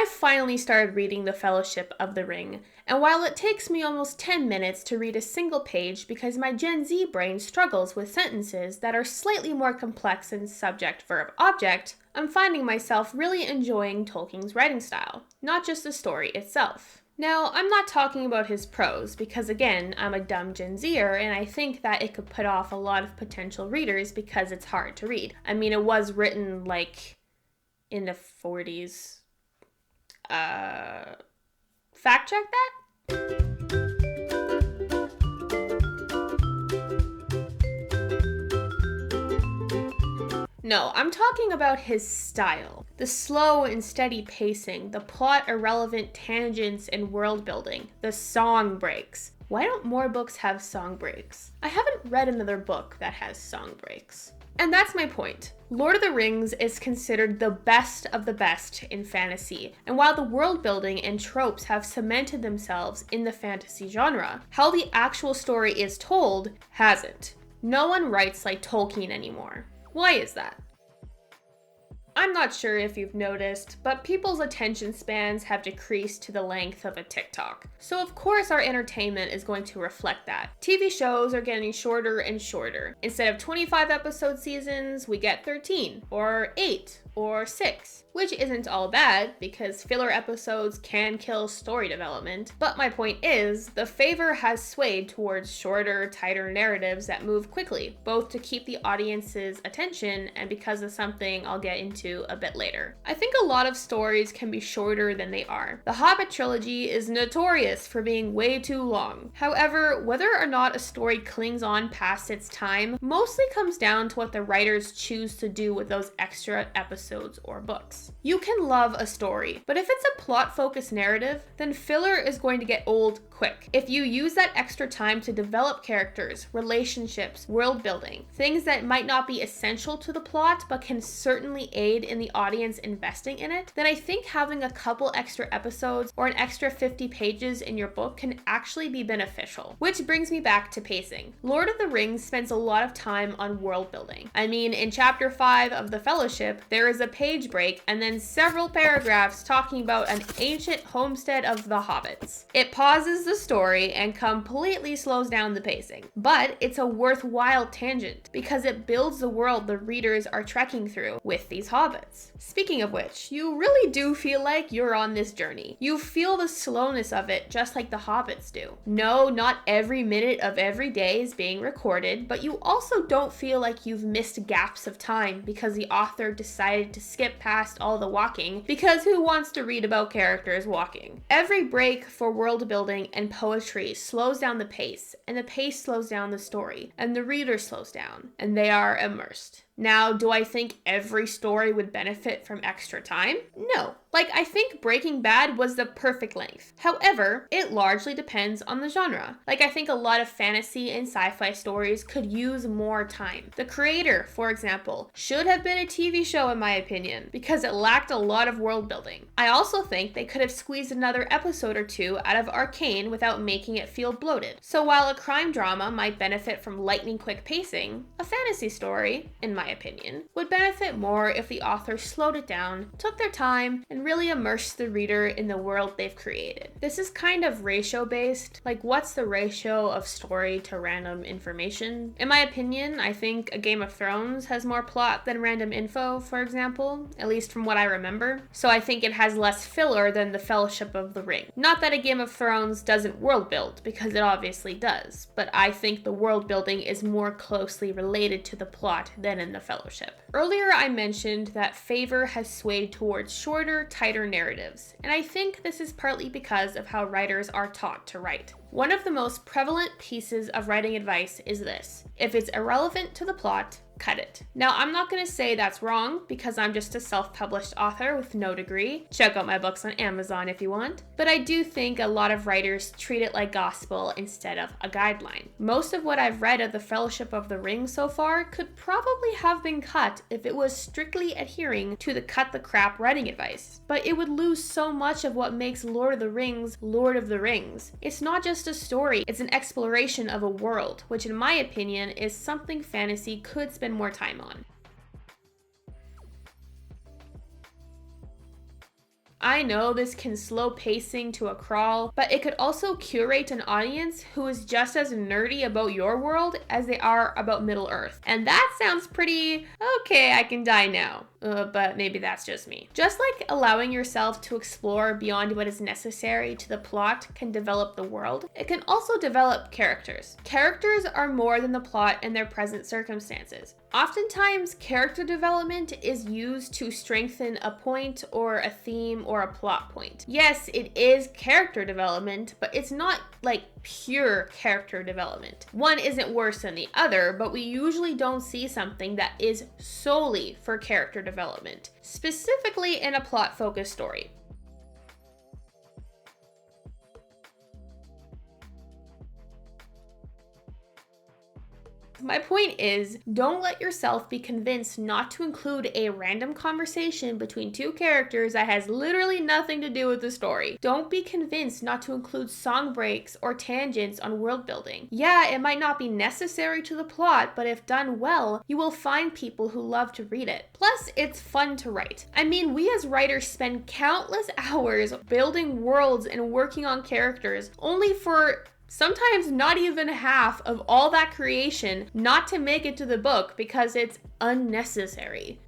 I've finally started reading The Fellowship of the Ring, and while it takes me almost 10 minutes to read a single page because my Gen Z brain struggles with sentences that are slightly more complex in subject, verb, object, I'm finding myself really enjoying Tolkien's writing style, not just the story itself. Now, I'm not talking about his prose, because again, I'm a dumb Gen Zer, and I think that it could put off a lot of potential readers because it's hard to read. I mean, it was written, in the 40s. Fact check that? No, I'm talking about his style. The slow and steady pacing, the plot-irrelevant tangents and world building, the song breaks. Why don't more books have song breaks? I haven't read another book that has song breaks. And that's my point. Lord of the Rings is considered the best of the best in fantasy, and while the world building and tropes have cemented themselves in the fantasy genre, how the actual story is told hasn't. No one writes like Tolkien anymore. Why is that? I'm not sure if you've noticed, but people's attention spans have decreased to the length of a TikTok. So of course our entertainment is going to reflect that. TV shows are getting shorter and shorter. Instead of 25 episode seasons, we get 13, or 8, or 6. Which isn't all bad, because filler episodes can kill story development. But my point is, the favor has swayed towards shorter, tighter narratives that move quickly, both to keep the audience's attention and because of something I'll get into a bit later. I think a lot of stories can be shorter than they are. The Hobbit trilogy is notorious for being way too long. However, whether or not a story clings on past its time mostly comes down to what the writers choose to do with those extra episodes or books. You can love a story, but if it's a plot-focused narrative, then filler is going to get old quick. If you use that extra time to develop characters, relationships, world building, things that might not be essential to the plot but can certainly aid in the audience investing in it, then I think having a couple extra episodes or an extra 50 pages in your book can actually be beneficial. Which brings me back to pacing. Lord of the Rings spends a lot of time on world building. I mean, in chapter 5 of The Fellowship, there is a page break and then several paragraphs talking about an ancient homestead of the hobbits. It pauses the story and completely slows down the pacing. But it's a worthwhile tangent because it builds the world the readers are trekking through with these hobbits. Speaking of which, you really do feel like you're on this journey. You feel the slowness of it just like the hobbits do. No, not every minute of every day is being recorded, but you also don't feel like you've missed gaps of time because the author decided to skip past all the walking, because who wants to read about characters walking? Every break for world building and poetry slows down the pace, and the pace slows down the story, and the reader slows down, and they are immersed. Now, do I think every story would benefit from extra time? No. I think Breaking Bad was the perfect length. However, it largely depends on the genre. I think a lot of fantasy and sci-fi stories could use more time. The Creator, for example, should have been a TV show in my opinion, because it lacked a lot of world building. I also think they could have squeezed another episode or two out of Arcane without making it feel bloated. So while a crime drama might benefit from lightning quick pacing, a fantasy story, in my opinion, would benefit more if the author slowed it down, took their time, and really immerse the reader in the world they've created. This is kind of ratio based, what's the ratio of story to random information? In my opinion, I think a Game of Thrones has more plot than random info, for example, at least from what I remember. So I think it has less filler than The Fellowship of the Ring. Not that a Game of Thrones doesn't world build, because it obviously does, but I think the world building is more closely related to the plot than in The Fellowship. Earlier I mentioned that favor has swayed towards shorter, tighter narratives, and I think this is partly because of how writers are taught to write. One of the most prevalent pieces of writing advice is this: if it's irrelevant to the plot, cut it. Now, I'm not going to say that's wrong because I'm just a self-published author with no degree. Check out my books on Amazon if you want. But I do think a lot of writers treat it like gospel instead of a guideline. Most of what I've read of The Fellowship of the Ring so far could probably have been cut if it was strictly adhering to the cut the crap writing advice. But it would lose so much of what makes Lord of the Rings Lord of the Rings. It's not just a story, it's an exploration of a world, which in my opinion is something fantasy could spend more time on. I know this can slow pacing to a crawl, but it could also curate an audience who is just as nerdy about your world as they are about Middle-earth. And that sounds pretty, okay, I can die now. But maybe that's just me. Just like allowing yourself to explore beyond what is necessary to the plot can develop the world, it can also develop characters. Characters are more than the plot and their present circumstances. Oftentimes, character development is used to strengthen a point or a theme or a plot point. Yes, it is character development, but it's not like pure character development. One isn't worse than the other, but we usually don't see something that is solely for character development, specifically in a plot-focused story. My point is, don't let yourself be convinced not to include a random conversation between two characters that has literally nothing to do with the story. Don't be convinced not to include song breaks or tangents on world building. Yeah, it might not be necessary to the plot, but if done well, you will find people who love to read it. Plus, it's fun to write. I mean, we as writers spend countless hours building worlds and working on characters, only for sometimes not even half of all that creation not to make it to the book because it's unnecessary.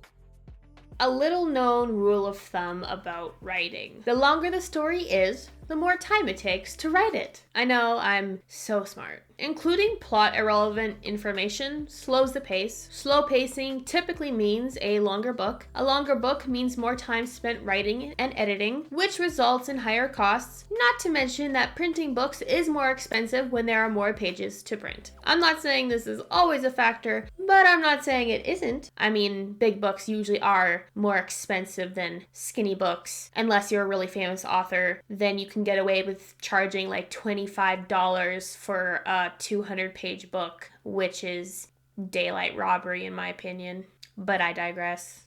A little known rule of thumb about writing: the longer the story is, the more time it takes to write it. I know, I'm so smart. Including plot irrelevant information slows the pace. Slow pacing typically means a longer book. A longer book means more time spent writing and editing, which results in higher costs, not to mention that printing books is more expensive when there are more pages to print. I'm not saying this is always a factor, but I'm not saying it isn't. I mean, big books usually are more expensive than skinny books. Unless you're a really famous author, then you can get away with charging like $25 for a 200-page book, which is daylight robbery in my opinion. But I digress.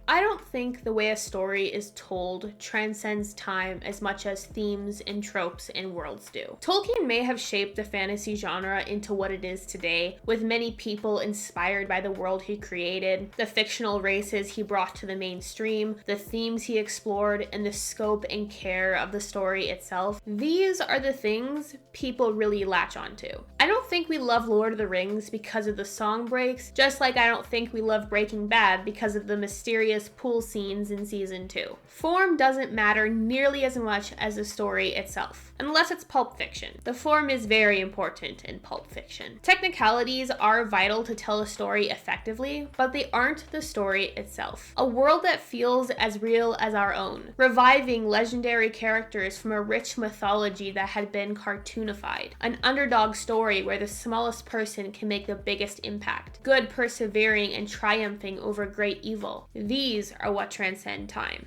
I don't think the way a story is told transcends time as much as themes and tropes and worlds do. Tolkien may have shaped the fantasy genre into what it is today, with many people inspired by the world he created, the fictional races he brought to the mainstream, the themes he explored, and the scope and care of the story itself. These are the things people really latch onto. I don't think we love Lord of the Rings because of the song breaks, just like I don't think we love Breaking Bad because of the mysterious pool scenes in season 2. Form doesn't matter nearly as much as the story itself, unless it's pulp fiction. The form is very important in pulp fiction. Technicalities are vital to tell a story effectively, but they aren't the story itself. A world that feels as real as our own, reviving legendary characters from a rich mythology that had been cartoonified, an underdog story where the smallest person can make the biggest impact, good persevering and triumphing over great evil. These are what transcend time.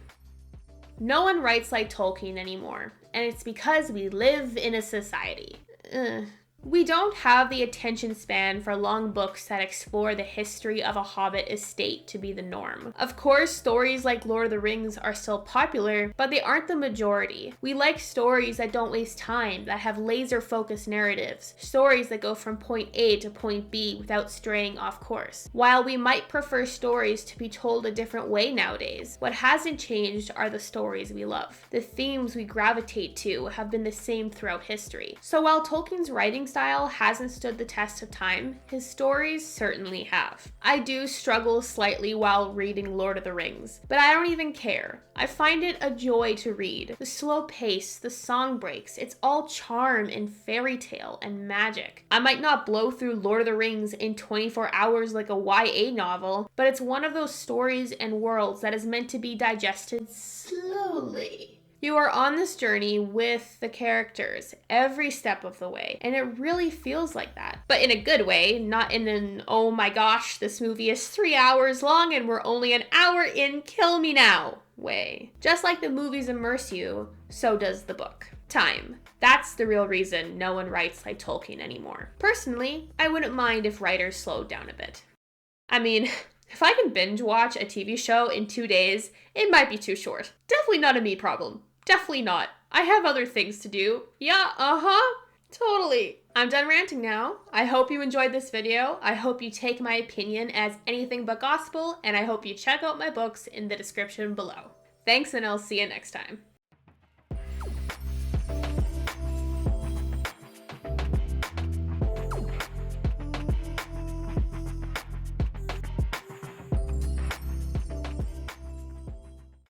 No one writes like Tolkien anymore, and it's because we live in a society. We don't have the attention span for long books that explore the history of a hobbit estate to be the norm. Of course, stories like Lord of the Rings are still popular, but they aren't the majority. We like stories that don't waste time, that have laser-focused narratives, stories that go from point A to point B without straying off course. While we might prefer stories to be told a different way nowadays, what hasn't changed are the stories we love. The themes we gravitate to have been the same throughout history. So while Tolkien's writing style hasn't stood the test of time, his stories certainly have. I do struggle slightly while reading Lord of the Rings, but I don't even care. I find it a joy to read. The slow pace, the song breaks, it's all charm and fairy tale and magic. I might not blow through Lord of the Rings in 24 hours like a YA novel, but it's one of those stories and worlds that is meant to be digested slowly. You are on this journey with the characters every step of the way, and it really feels like that. But in a good way, not in an, oh my gosh, this movie is 3 hours long and we're only an hour in, kill me now way. Just like the movies immerse you, so does the book. Time. That's the real reason no one writes like Tolkien anymore. Personally, I wouldn't mind if writers slowed down a bit. I mean, if I can binge watch a TV show in 2 days, it might be too short. Definitely not a me problem. Definitely not. I have other things to do. Yeah, totally. I'm done ranting now. I hope you enjoyed this video. I hope you take my opinion as anything but gospel, and I hope you check out my books in the description below. Thanks, and I'll see you next time.